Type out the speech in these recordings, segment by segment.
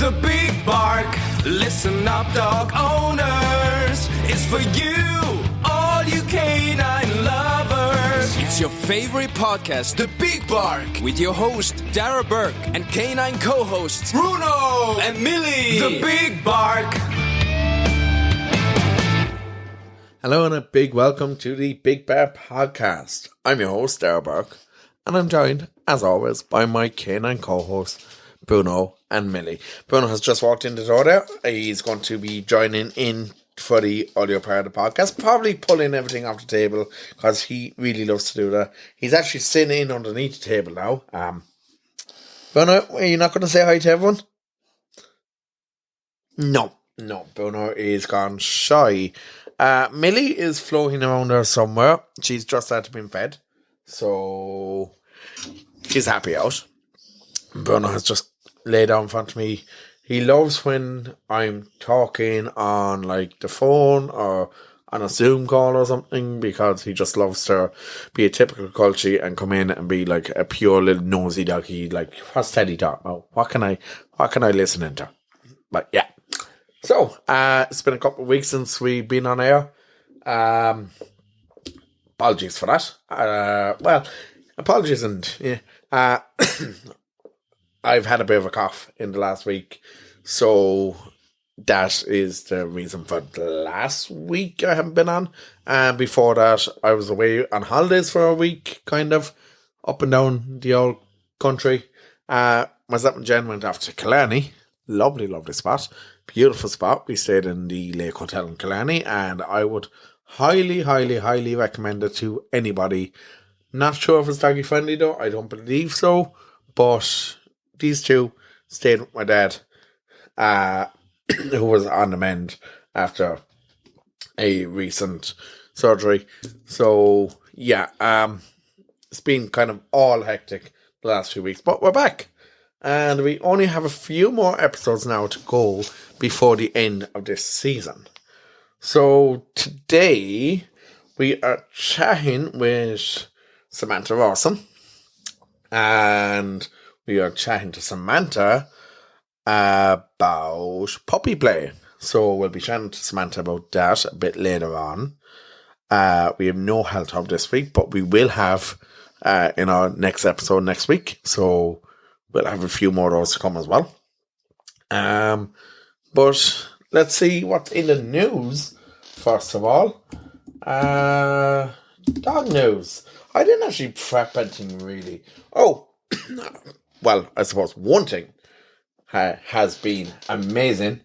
The big bark. Listen up, dog owners. It's for you, all you canine lovers. It's your favorite podcast, The Big Bark, with your host, Darragh Burke, and canine co-hosts, Bruno and Milly. The Big Bark. Hello and a big welcome to the Big Bark Podcast. I'm your host, Darragh Burke, and I'm joined, as always, by my canine co-hosts, Bruno and Milly. Bruno has just walked in the door there. He's going to be joining in for the audio part of the podcast, probably pulling everything off the table because he really loves to do that. He's actually sitting in underneath the table now. Bruno, are you not going to say hi to everyone? No, Bruno is gone shy. Milly is floating around there somewhere. She's just had to be fed, so she's happy out. Bruno has just laid down in front of me. He loves when I'm talking on like the phone or on a Zoom call or something, because he just loves to be a typical culture and come in and be like a pure little nosy doggy. Like, what's Teddy talking about? What can I listen into? But yeah. So, it's been a couple of weeks since we've been on air. Apologies for that. Apologies and yeah. I've had a bit of a cough in the last week, so that is the reason for the last week I haven't been on. And before that, I was away on holidays for a week, kind of up and down the old country. Myself and Jen went off to Killarney. Lovely, lovely spot. Beautiful spot. We stayed in the Lake Hotel in Killarney, and I would highly, highly, highly recommend it to anybody. Not sure if it's doggy friendly though. I don't believe so, but these two stayed with my dad, who was on the mend after a recent surgery. So, yeah, it's been kind of all hectic the last few weeks, but we're back. And we only have a few more episodes now to go before the end of this season. So, today, we are chatting with Samantha Rawson, and we are chatting to Samantha about puppy play. So we'll be chatting to Samantha about that a bit later on. We have no health hub this week, but we will have in our next episode next week. So we'll have a few more of those to come as well. But let's see what's in the news first of all. Dog news. I didn't actually prep anything really. Oh, well, I suppose one thing has been amazing,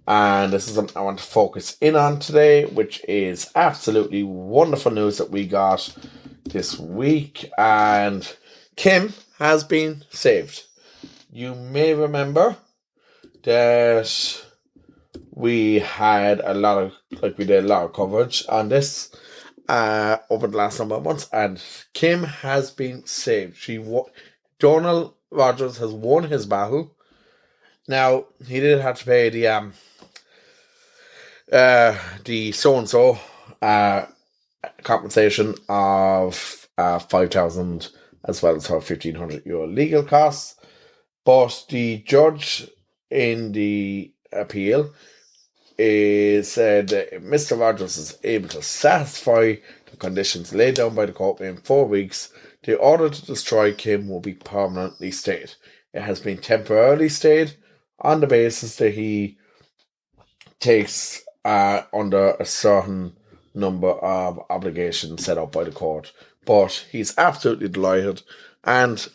and this is something I want to focus in on today, which is absolutely wonderful news that we got this week, and Kim has been saved. You may remember that we had a lot of coverage on this over the last number of months, and Kim has been saved. Donal Rodgers has won his battle. Now, he did have to pay the so-and-so compensation of 5,000 as well as her €1,500 legal costs. But the judge in the appeal said that if Mr. Rodgers is able to satisfy the conditions laid down by the court in 4 weeks, the order to destroy Kim will be permanently stayed. It has been temporarily stayed on the basis that he takes under a certain number of obligations set up by the court. But he's absolutely delighted, and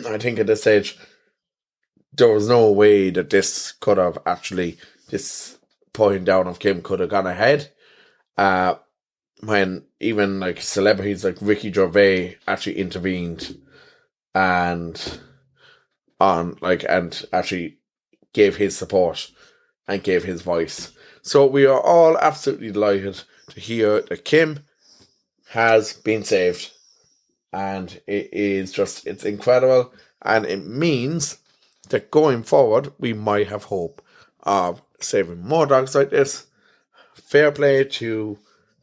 I think at this stage there was no way that this pulling down of Kim could have gone ahead. When even like celebrities like Ricky Gervais actually intervened and actually gave his support and gave his voice. So we are all absolutely delighted to hear that Kim has been saved, and it's incredible, and it means that going forward we might have hope of saving more dogs like this. Fair play to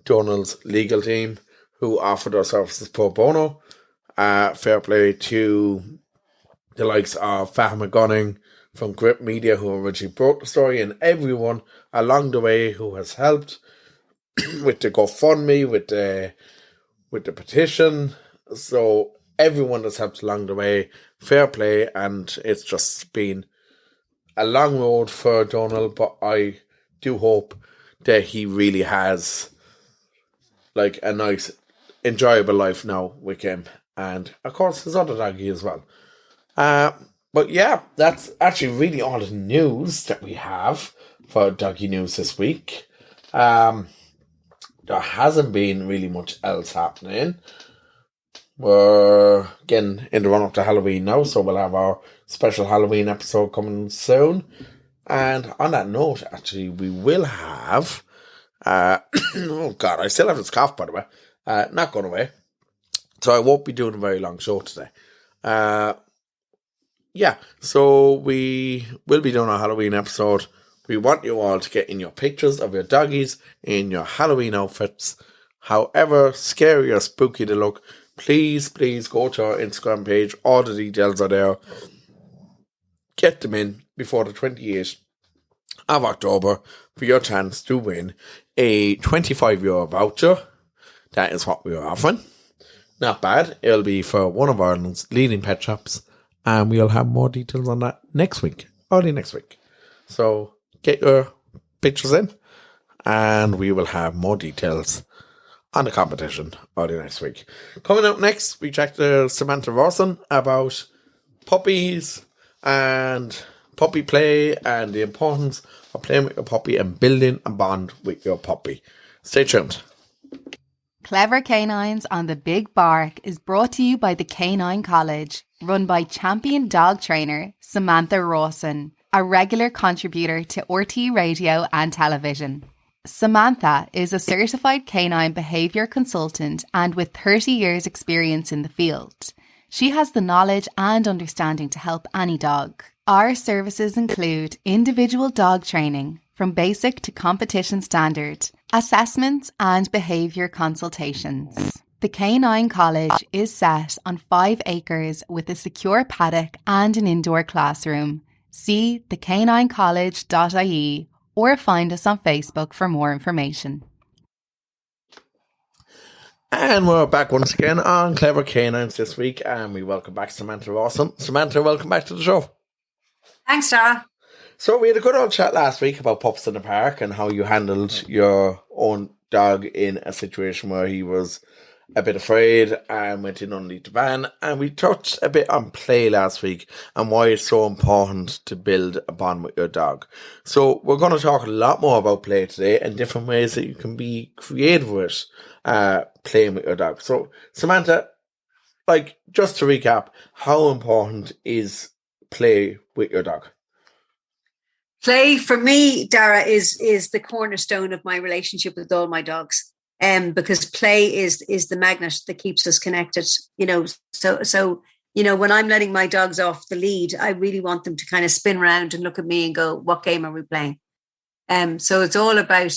Donal's legal team who offered their services pro bono. Fair play to the likes of Fahim Gunning from Grip Media, who originally broke the story, and everyone along the way who has helped with the GoFundMe, with the petition. So everyone that's helped along the way, fair play, and it's just been a long road for Donal, but I do hope that he really has like a nice, enjoyable life now with him, and of course his other doggy as well. But yeah, that's actually really all the news that we have for doggy news this week. There hasn't been really much else happening. We're getting in the run up to Halloween now, so we'll have our special Halloween episode coming soon. And on that note, actually, we will have... oh God, I still have this cough, by the way. Not going away. So I won't be doing a very long show today. Yeah, so we will be doing a Halloween episode. We want you all to get in your pictures of your doggies in your Halloween outfits. However scary or spooky they look, please go to our Instagram page. All the details are there. Get them in before the 28th of October for your chance to win a €25 voucher. That is what we are offering. Not bad. It'll be for one of Ireland's leading pet shops, and we'll have more details on that next week, early next week. So get your pictures in, and we will have more details on the competition early next week. Coming up next, we check the Samantha Rawson about puppies and puppy play and the importance of playing with your puppy and building a bond with your puppy. Stay tuned. Clever Canines on the Big Bark is brought to you by the Canine College, run by champion dog trainer Samantha Rawson, a regular contributor to RT Radio and television. Samantha is a certified canine behaviour consultant and with 30 years experience in the field. She has the knowledge and understanding to help any dog. Our services include individual dog training, from basic to competition standard, assessments and behaviour consultations. The Canine College is set on 5 acres with a secure paddock and an indoor classroom. See thecaninecollege.ie or find us on Facebook for more information. And we're back once again on Clever Canines this week, and we welcome back Samantha Rawson. Samantha, welcome back to the show. Thanks, Darragh. So we had a good old chat last week about pups in the park and how you handled your own dog in a situation where he was a bit afraid and went in underneath the van. And we touched a bit on play last week and why it's so important to build a bond with your dog. So we're going to talk a lot more about play today and different ways that you can be creative with playing with your dog. So Samantha, like, just to recap, how important is play with your dog? Play for me, Darragh, is the cornerstone of my relationship with all my dogs. Because play is the magnet that keeps us connected. So when I'm letting my dogs off the lead, I really want them to kind of spin around and look at me and go, "What game are we playing?" So it's all about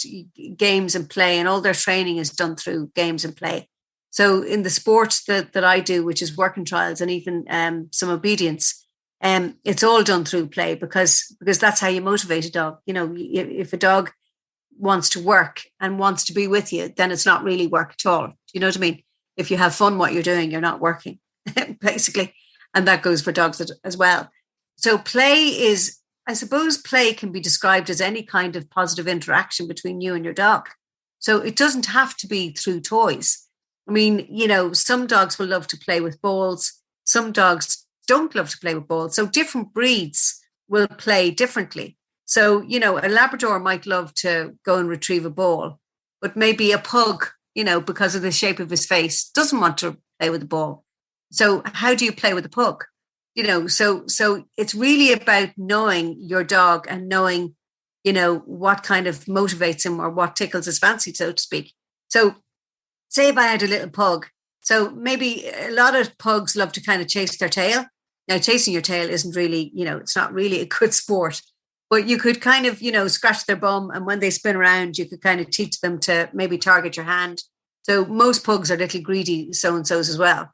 games and play, and all their training is done through games and play. So in the sports that I do, which is working trials and even some obedience, it's all done through play because that's how you motivate a dog. If a dog wants to work and wants to be with you, then it's not really work at all. Do you know what I mean? If you have fun what you're doing, you're not working, basically. And that goes for dogs as well. So play can be described as any kind of positive interaction between you and your dog. So it doesn't have to be through toys. I mean, some dogs will love to play with balls. Some dogs don't love to play with balls. So different breeds will play differently. So, a Labrador might love to go and retrieve a ball, but maybe a pug, because of the shape of his face, doesn't want to play with the ball. So how do you play with a pug? So it's really about knowing your dog and knowing, what kind of motivates him or what tickles his fancy, so to speak. So say if I had a little pug, so maybe a lot of pugs love to kind of chase their tail. Now, chasing your tail isn't really, it's not really a good sport. But you could kind of, scratch their bum, and when they spin around, you could kind of teach them to maybe target your hand. So most pugs are little greedy so-and-sos as well.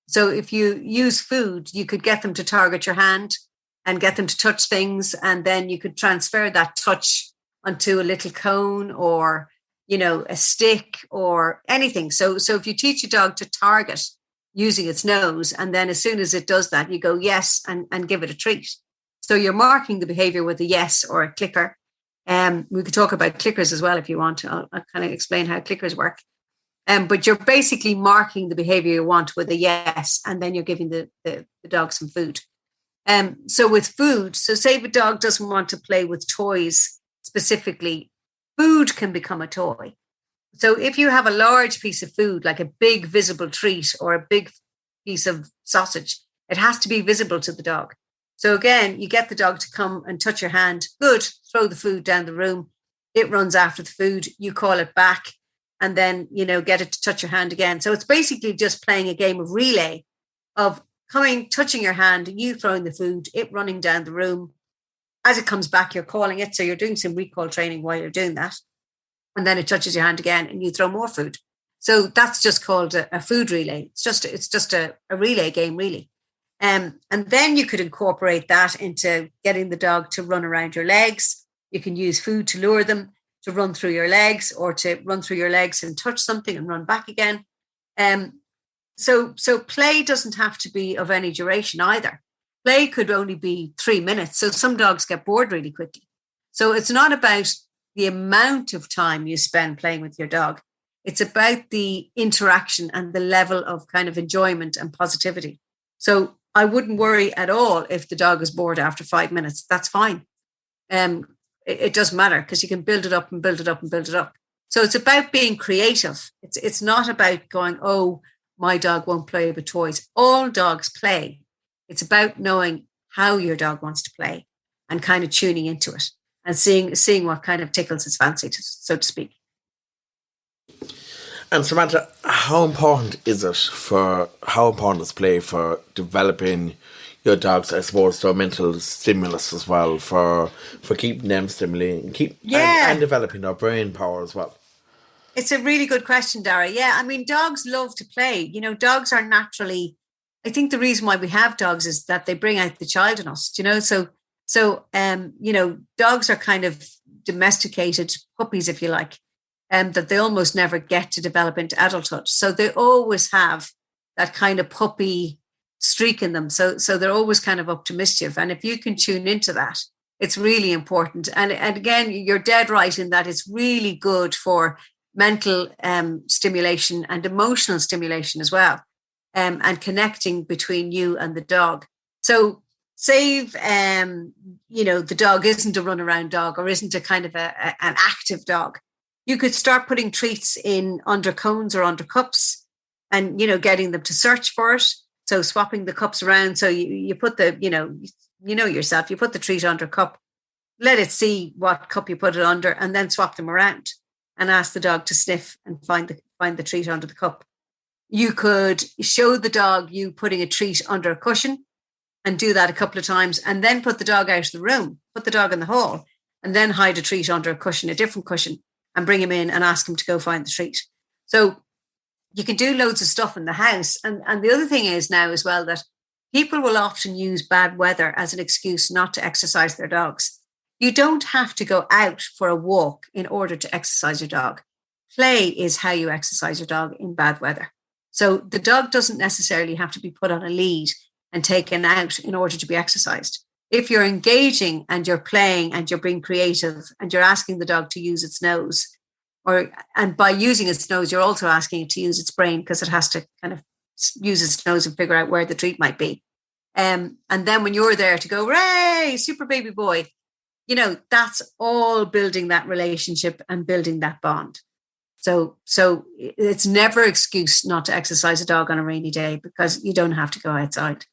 So if you use food, you could get them to target your hand. and get them to touch things. And then you could transfer that touch onto a little cone or, a stick or anything. So if you teach a dog to target using its nose, and then as soon as it does that, you go yes and give it a treat. So you're marking the behavior with a yes or a clicker. We could talk about clickers as well if you want. I'll kind of explain how clickers work. But you're basically marking the behavior you want with a yes, and then you're giving the dog some food. So with food, so say if a dog doesn't want to play with toys specifically, food can become a toy. So if you have a large piece of food, like a big visible treat or a big piece of sausage, it has to be visible to the dog. So again, you get the dog to come and touch your hand. Good. Throw the food down the room. It runs after the food. You call it back and then, get it to touch your hand again. So it's basically just playing a game of relay of coming, touching your hand, and you throwing the food, it running down the room. As it comes back, you're calling it. So you're doing some recall training while you're doing that. And then it touches your hand again and you throw more food. So that's just called a food relay. It's just a relay game, really. And then you could incorporate that into getting the dog to run around your legs. You can use food to lure them to run through your legs, or to run through your legs and touch something and run back again. So play doesn't have to be of any duration either. Play could only be 3 minutes. So some dogs get bored really quickly. So it's not about the amount of time you spend playing with your dog. It's about the interaction and the level of kind of enjoyment and positivity. So I wouldn't worry at all if the dog is bored after 5 minutes. That's fine. It doesn't matter, because you can build it up and build it up and build it up. So it's about being creative. It's not about going, oh, my dog won't play with toys. All dogs play. It's about knowing how your dog wants to play and kind of tuning into it and seeing what kind of tickles its fancy, so to speak. And Samantha, how important is play for developing your dogs, I suppose, to a mental stimulus as well, for keeping them stimulating, and developing their brain power as well? It's a really good question, Darragh. Yeah, I mean, dogs love to play. Dogs are naturally, I think the reason why we have dogs is that they bring out the child in us, So, dogs are kind of domesticated puppies, if you like, that they almost never get to develop into adulthood. So they always have that kind of puppy streak in them. So they're always kind of up to mischief. And if you can tune into that, it's really important. And again, you're dead right in that it's really good for mental stimulation and emotional stimulation as well, and connecting between you and the dog. So say, the dog isn't a run around dog or isn't a kind of an active dog. You could start putting treats in under cones or under cups and, getting them to search for it. So swapping the cups around. So you put yourself, you put the treat under a cup, let it see what cup you put it under, and then swap them around and ask the dog to sniff and find the treat under the cup. You could show the dog you putting a treat under a cushion and do that a couple of times, and then put the dog out of the room, put the dog in the hall, and then hide a treat under a cushion, a different cushion, and bring him in and ask him to go find the treat. So you can do loads of stuff in the house. And the other thing is now as well that people will often use bad weather as an excuse not to exercise their dogs. You don't have to go out for a walk in order to exercise your dog. Play is how you exercise your dog in bad weather. So the dog doesn't necessarily have to be put on a lead and taken out in order to be exercised. If you're engaging and you're playing and you're being creative and you're asking the dog to use its nose, and by using its nose, you're also asking it to use its brain, because it has to kind of use its nose and figure out where the treat might be. And then when you're there to go, "Hooray, super baby boy," that's all building that relationship and building that bond. So it's never an excuse not to exercise a dog on a rainy day, because you don't have to go outside.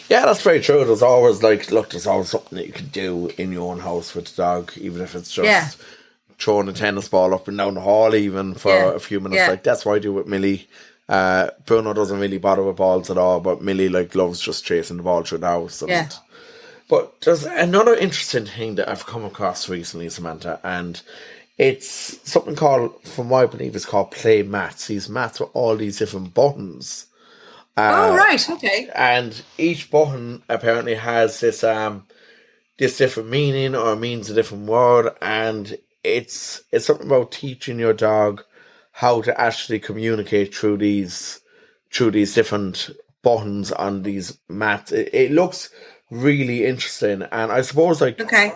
Yeah, that's very true. There's always there's always something that you can do in your own house with the dog, even if it's just throwing a tennis ball up and down the hall, even for a few minutes. Like that's what I do with Milly. Bruno doesn't really bother with balls at all, but Milly loves just chasing the ball through the house. But there's another interesting thing that I've come across recently, Samantha, and it's something called, from what I believe, it's called play mats. These mats with all these different buttons Oh, right. Okay. And each button apparently has this different meaning or means a different word, and it's something about teaching your dog how to actually communicate through these different buttons on these mats. It looks really interesting, and I suppose like Okay.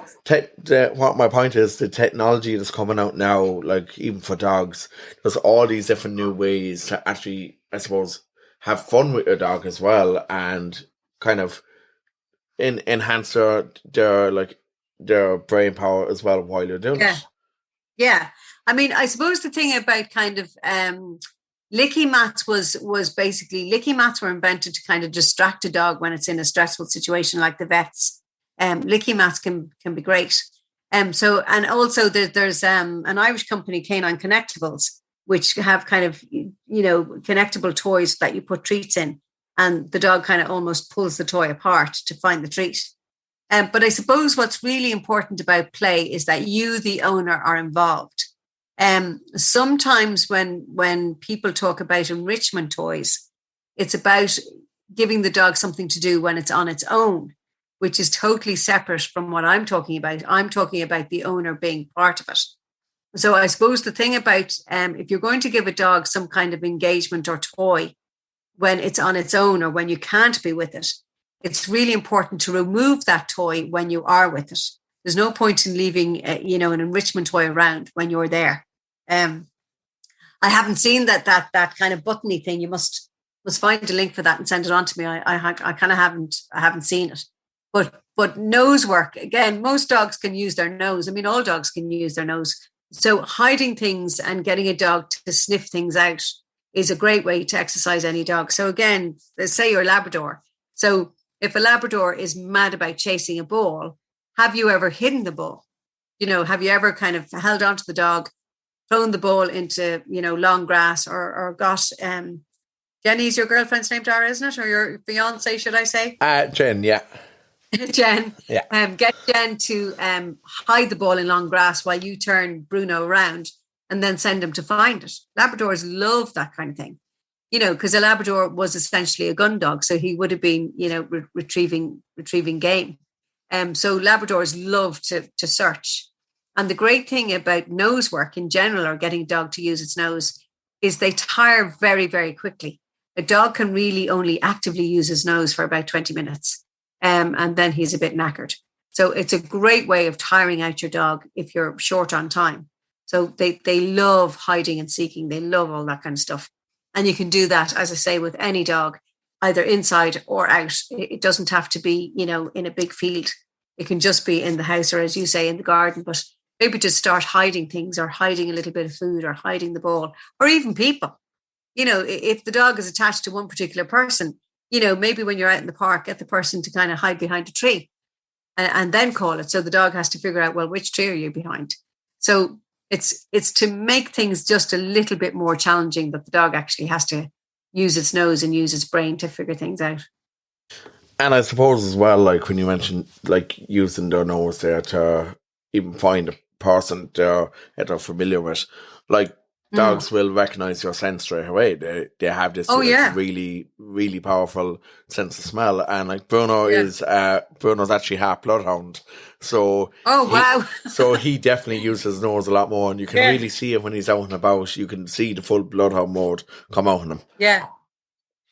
what my point is, the technology that's coming out now, like even for dogs, there's all these different new ways to actually, I suppose, have fun with your dog as well, and kind of enhance their brain power as well while you're doing Yeah. it. Yeah. I mean, I suppose the thing about kind of licky mats was basically licky mats were invented to kind of distract a dog when it's in a stressful situation like the vets. Licky mats can be great. So, and also there's an Irish company, Canine Connectables, which have kind of, connectable toys that you put treats in, and the dog kind of almost pulls the toy apart to find the treat. But I suppose what's really important about play is that you, the owner, are involved. Sometimes when people talk about enrichment toys, it's about giving the dog something to do when it's on its own, which is totally separate from what I'm talking about. I'm talking about the owner being part of it. So I suppose the thing about if you're going to give a dog some kind of engagement or toy when it's on its own or when you can't be with it, it's really important to remove that toy when you are with it. There's no point in leaving, an enrichment toy around when you're there. I haven't seen that kind of buttony thing. You must find a link for that and send it on to me. I kind of haven't seen it. But nose work, again, most dogs can use their nose. I mean, all dogs can use their nose. So hiding things and getting a dog to sniff things out is a great way to exercise any dog. So again, let's say you're a Labrador. So if a Labrador is mad about chasing a ball, have you ever hidden the ball? Have you ever kind of held onto the dog, thrown the ball into, long grass, or got, Jenny's your girlfriend's name, Darragh, isn't it? Or your fiance, should I say? Jen, yeah. Jen, yeah. Get Jen to hide the ball in long grass while you turn Bruno around and then send him to find it. Labradors love that kind of thing, because a Labrador was essentially a gun dog. So he would have been, retrieving game. So Labradors love to search. And the great thing about nose work in general, or getting a dog to use its nose, is they tire very, very quickly. A dog can really only actively use his nose for about 20 minutes. And then he's a bit knackered. So it's a great way of tiring out your dog if you're short on time. So they love hiding and seeking. They love all that kind of stuff. And you can do that, as I say, with any dog, either inside or out. It doesn't have to be, in a big field. It can just be in the house, or as you say, in the garden. But maybe just start hiding things, or hiding a little bit of food, or hiding the ball, or even people. If the dog is attached to one particular person, maybe when you're out in the park, get the person to kind of hide behind a tree and then call it. So the dog has to figure out, well, which tree are you behind? So it's to make things just a little bit more challenging, but the dog actually has to use its nose and use its brain to figure things out. And I suppose as well, like when you mentioned like using their nose there to even find a person that they're familiar with, like dogs will recognize your scent straight away. They have this really, really powerful sense of smell. And like Bruno's actually half bloodhound. So so he definitely uses his nose a lot more, and you can really see it when he's out and about. You can see the full bloodhound mode come out in him. Yeah.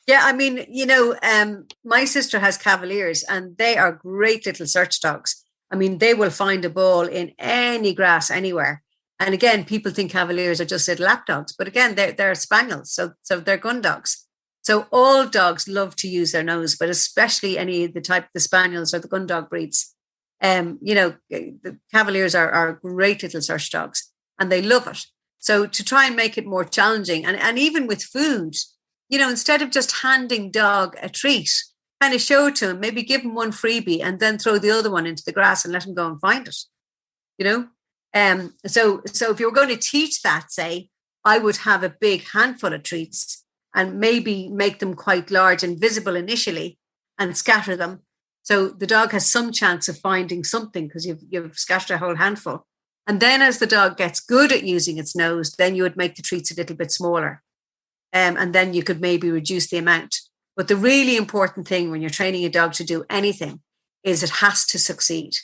Yeah, I mean, my sister has Cavaliers, and they are great little search dogs. I mean, they will find a ball in any grass anywhere. And again, people think Cavaliers are just little lap dogs, but again, they're spaniels, so they're gun dogs. So all dogs love to use their nose, but especially any of the spaniels or the gun dog breeds. The Cavaliers are great little search dogs, and they love it. So to try and make it more challenging, and even with food, instead of just handing dog a treat, kind of show it to him, maybe give him one freebie and then throw the other one into the grass and let him go and find it, So if you were going to teach that, say, I would have a big handful of treats and maybe make them quite large and visible initially and scatter them. So the dog has some chance of finding something because you've scattered a whole handful. And then as the dog gets good at using its nose, then you would make the treats a little bit smaller. And then you could maybe reduce the amount. But the really important thing when you're training a dog to do anything is it has to succeed.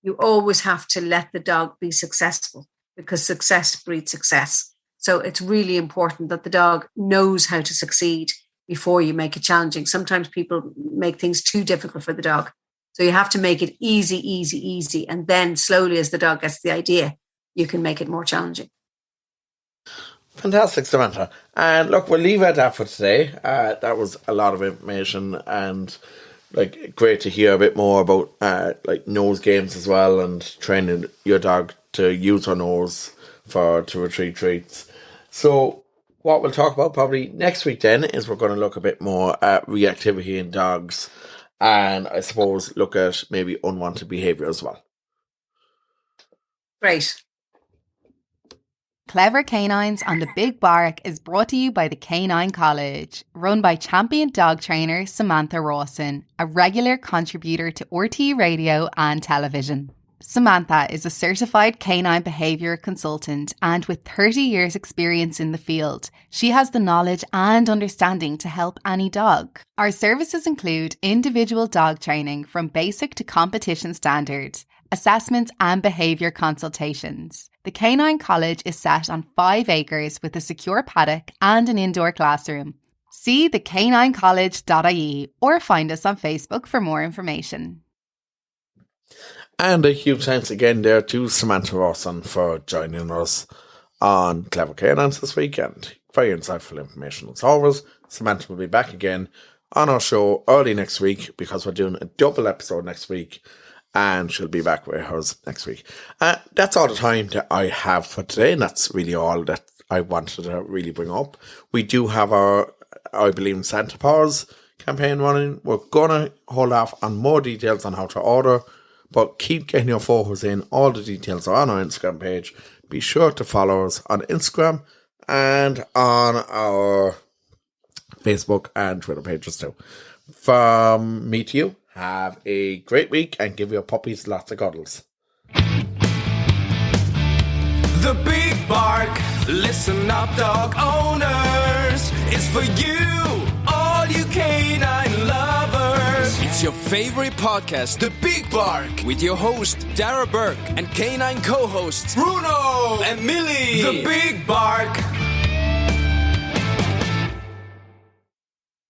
You always have to let the dog be successful because success breeds success. So it's really important that the dog knows how to succeed before you make it challenging. Sometimes people make things too difficult for the dog. So you have to make it easy, easy, easy. And then slowly as the dog gets the idea, you can make it more challenging. Fantastic, Samantha. And look, we'll leave it at that for today. That was a lot of information and great to hear a bit more about nose games as well and training your dog to use her nose to retrieve treats. So what we'll talk about probably next week then is we're going to look a bit more at reactivity in dogs and I suppose look at maybe unwanted behaviour as well. Great. Clever Canines on the Big Bark is brought to you by the Canine College, run by champion dog trainer Samantha Rawson, a regular contributor to RTÉ radio and television. Samantha is a certified canine behaviour consultant and with 30 years experience in the field, she has the knowledge and understanding to help any dog. Our services include individual dog training from basic to competition standards, assessments and behaviour consultations. The Canine College is set on 5 acres with a secure paddock and an indoor classroom. See thecaninecollege.ie or find us on Facebook for more information. And a huge thanks again there to Samantha Rawson for joining us on Clever Canines this weekend. Very insightful information as always. Samantha will be back again on our show early next week because we're doing a double episode next week and she'll be back with hers next week. That's all the time that I have for today and that's really all that I wanted to really bring up. We do have our I Believe in Santa Paws campaign running. We're going to hold off on more details on how to order, but keep getting your photos in. All the details are on our Instagram page. Be sure to follow us on Instagram and on our Facebook and Twitter pages too. From me to you, have a great week and give your puppies lots of cuddles. The Big Bark, listen up dog owners, is for you, all you canine lovers. It's your favorite podcast, The Big Bark, with your host Darragh and canine co-hosts Bruno and Milly. The Big Bark.